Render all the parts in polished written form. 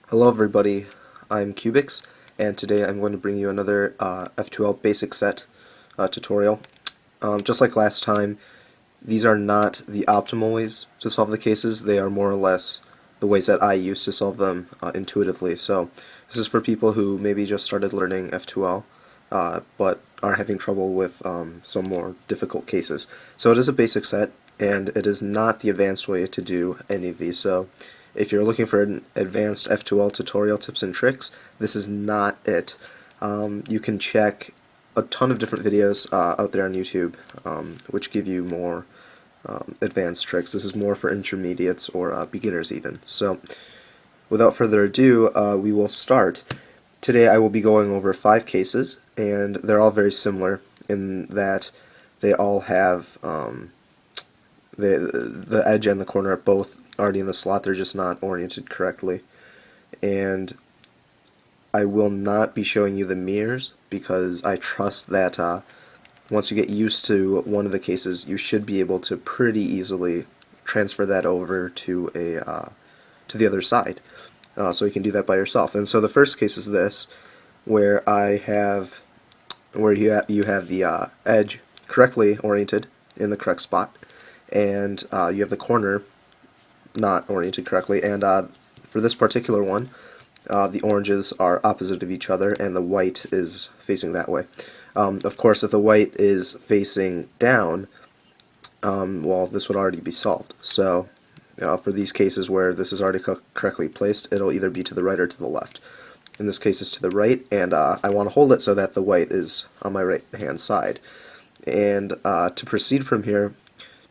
Hello everybody, I'm cyoubx, and today I'm going to bring you another F2L basic set tutorial. Just like last time, these are not the optimal ways to solve the cases, they are more or less the ways that I use to solve them intuitively. So this is for people who maybe just started learning F2L but are having trouble with some more difficult cases. So it is a basic set, and it is not the advanced way to do any of these. So if you're looking for an advanced F2L tutorial tips and tricks, this is not it. You can check a ton of different videos out there on YouTube which give you more advanced tricks. This is more for intermediates or beginners even. So without further ado, we will start. Today I will be going over 5 cases, and they're all very similar in that they all have the edge and the corner are both already in the slot, they're just not oriented correctly. And I will not be showing you the mirrors because I trust that once you get used to one of the cases, you should be able to pretty easily transfer that over to the other side. So you can do that by yourself. And so the first case is this, where you have the edge correctly oriented in the correct spot, and you have the corner not oriented correctly. And for this particular one, the oranges are opposite of each other, and the white is facing that way. Of course, if the white is facing down, well, this would already be solved. So for these cases where this is already correctly placed, it'll either be to the right or to the left. In this case, it's to the right, and I want to hold it so that the white is on my right-hand side. And to proceed from here,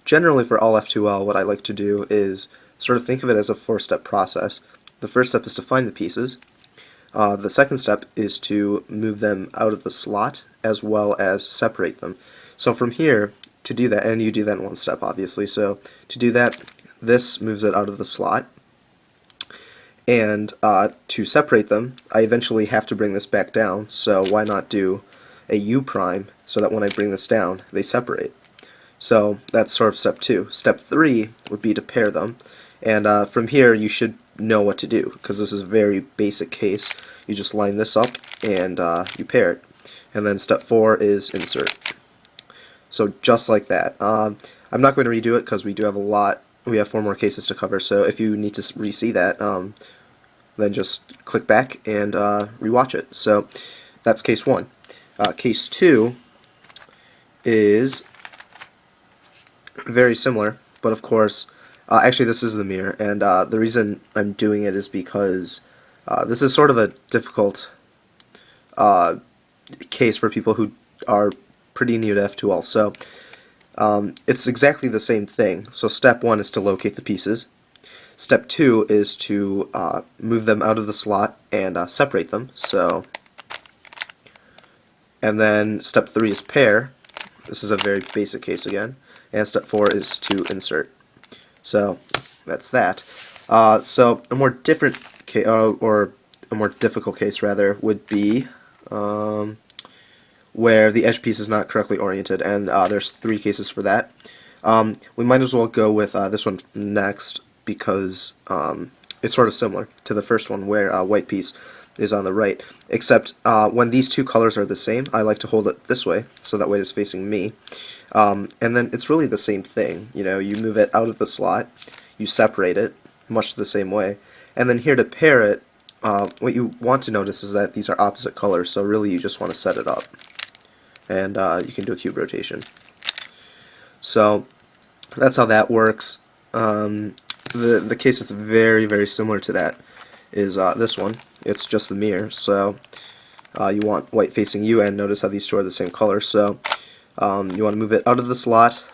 generally for all F2L, what I like to do is sort of think of it as a 4-step process. The first step is to find the pieces. The second step is to move them out of the slot as well as separate them. So from here, to do that, and you do that in one step obviously, so to do that, this moves it out of the slot. And to separate them, I eventually have to bring this back down, so why not do a U prime so that when I bring this down, they separate. So that's sort of step 2. Step 3 would be to pair them, and from here you should know what to do, because this is a very basic case. You just line this up and you pair it. And then step 4 is insert. So just like that. I'm not going to redo it because we do have we have 4 more cases to cover, so if you need to re-see that, then just click back and rewatch it. So that's case 1. Case 2 is very similar, but of course, actually this is the mirror, and the reason I'm doing it is because this is sort of a difficult case for people who are pretty new to F2L. So it's exactly the same thing. So step 1 is to locate the pieces. Step 2 is to move them out of the slot and separate them. So, and then step 3 is pair. This is a very basic case again. And step 4 is to insert. So that's that. So a more different case, or a more difficult case rather, would be where the edge piece is not correctly oriented, and there's 3 cases for that. We might as well go with this one next because it's sort of similar to the first one where white piece is on the right, except when these 2 colors are the same, I like to hold it this way so that way it's facing me. And then it's really the same thing. You know, you move it out of the slot, you separate it much the same way, and then here to pair it, what you want to notice is that these are opposite colors, so really you just want to set it up, and you can do a cube rotation. So that's how that works. The case that's very, very similar to that is this one. It's just the mirror, so you want white facing you, and notice how these 2 are the same color. So you want to move it out of the slot,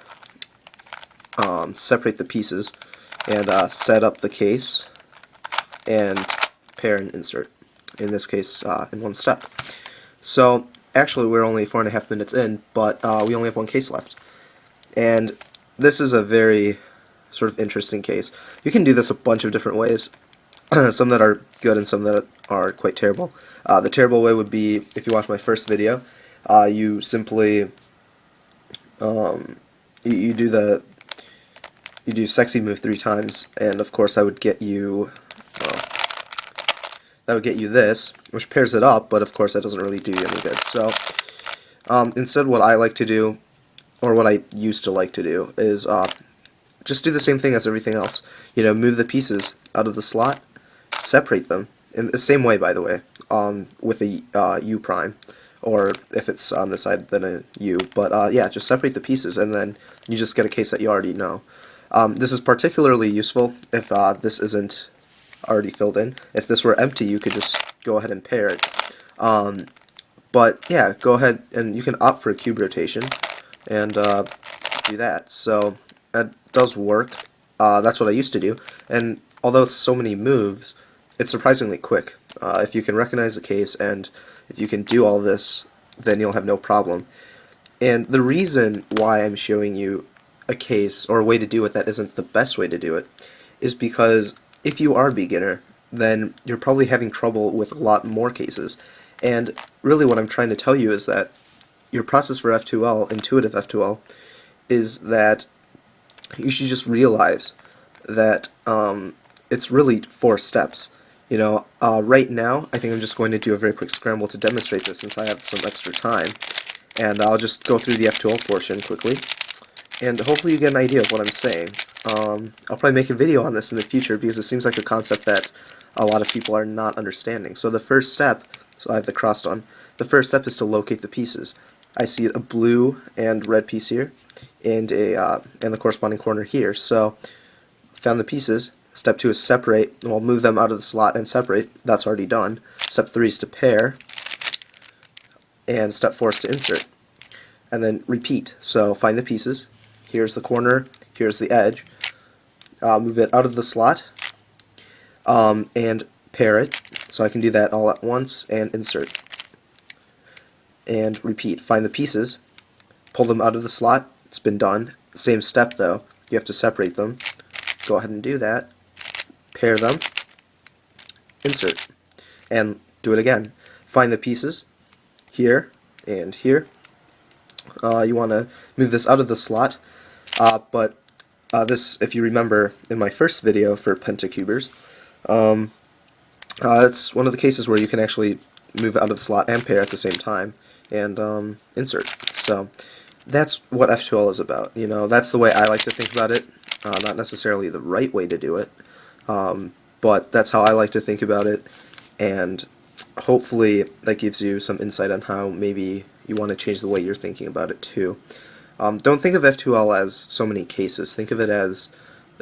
separate the pieces, and set up the case, and pair and insert. In this case, in 1 step. So actually we're only 4.5 minutes in, but we only have 1 case left. And this is a very sort of interesting case. You can do this a bunch of different ways. Some that are good and some that are quite terrible. The terrible way would be, if you watch my first video, you simply you do sexy move 3 times, and of course I would get you, well, that would get you this, which pairs it up, but of course that doesn't really do you any good. So instead what I like to do, or what I used to like to do, is just do the same thing as everything else. You know, move the pieces out of the slot, separate them, in the same way, by the way, with a U prime, or if it's on this side, then a U. But yeah, just separate the pieces, and then you just get a case that you already know. This is particularly useful if this isn't already filled in. If this were empty, you could just go ahead and pair it. But yeah, go ahead and you can opt for a cube rotation and do that. So that does work. That's what I used to do. And although it's so many moves, it's surprisingly quick. If you can recognize the case and if you can do all this, then you'll have no problem. And the reason why I'm showing you a case or a way to do it that isn't the best way to do it is because if you are a beginner, then you're probably having trouble with a lot more cases. And really what I'm trying to tell you is that your process for F2L, intuitive F2L, is that you should just realize that it's really 4 steps. You know, right now, I think I'm just going to do a very quick scramble to demonstrate this since I have some extra time. And I'll just go through the F2L portion quickly. And hopefully you get an idea of what I'm saying. I'll probably make a video on this in the future because it seems like a concept that a lot of people are not understanding. So the first step, so I have the cross done, the first step is to locate the pieces. I see a blue and red piece here, and the corresponding corner here. So found the pieces. Step 2 is separate. We'll move them out of the slot and separate. That's already done. Step 3 is to pair, and step 4 is to insert. And then repeat. So find the pieces. Here's the corner. Here's the edge. Move it out of the slot and pair it. So I can do that all at once and insert. And repeat. Find the pieces. Pull them out of the slot. It's been done. Same step though. You have to separate them. Go ahead and do that. Pair them. Insert. And do it again. Find the pieces. Here and here. You want to move this out of the slot, but this, if you remember in my first video for pentacubers, it's one of the cases where you can actually move out of the slot and pair at the same time and insert. So that's what F2L is about. You know, that's the way I like to think about it. Not necessarily the right way to do it, but that's how I like to think about it, and hopefully that gives you some insight on how maybe you want to change the way you're thinking about it too. Don't think of F2L as so many cases. Think of it as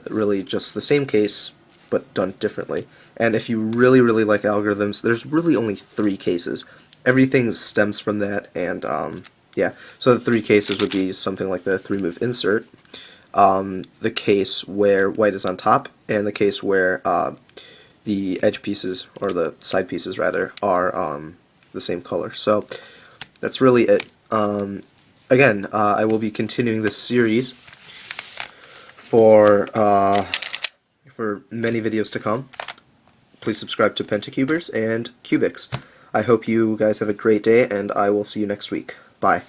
really just the same case but done differently. And if you really, really like algorithms, there's really only 3 cases. Everything stems from that, and yeah. So the 3 cases would be something like the 3-move insert, the case where white is on top, and the case where the edge pieces, or the side pieces rather, are the same color. So that's really it. Again, I will be continuing this series for many videos to come. Please subscribe to pentacubers and cyoubx. I hope you guys have a great day, and I will see you next week. Bye.